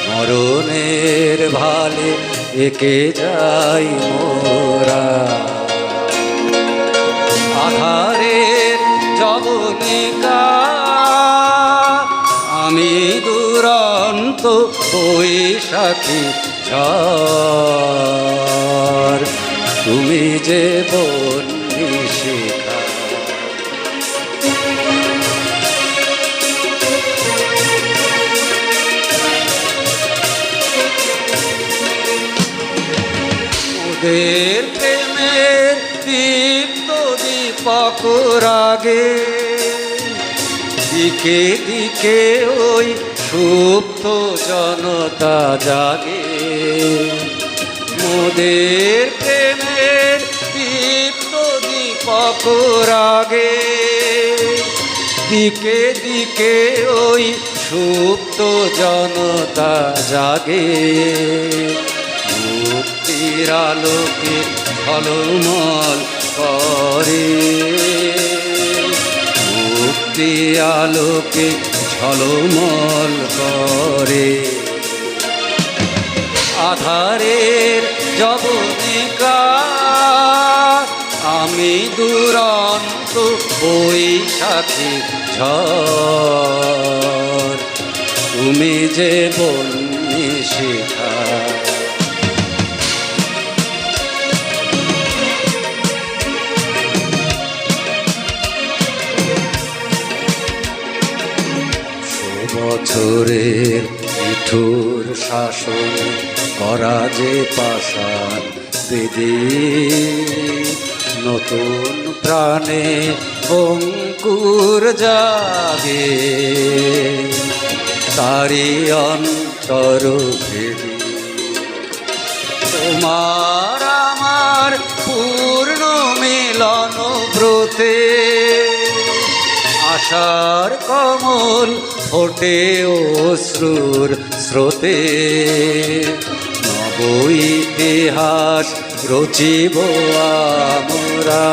মরণের ভালে একে যাই মোরা, আধারের জবনিকা আমি দুরন্ত বৈশাখী ঝড়, তুমি যে বন্যী শিখা। ওদের প্রেমের দীপ্ত দীপক রাগে দিকে দিকে ওই সুপ্ত জনতা জাগে। মোদের প্রেমের দীপ্ত দীপক রাগে দিকে দিকে ওই সুপ্ত জনতা জাগে। মুক্তির আলোকে ঝলমল করে, মুক্তি আলোকে ঝলমল করে। আধারের জবনিকা আমি দুরন্ত বৈশাখী ঝড়, তুমি যে বন্যী শিখা। বছরের মিঠুর শাসন করা যে পাষাণ বেদে, নতুন প্রাণে অঙ্কুর জাগে তারি অন্তর ভেদে। তোমার আমার পূর্ণ মিলন ব্রতে আশার কমল ফোটে অশ্রুর স্রোতে। নব ইতিহাস রচিব আমরা।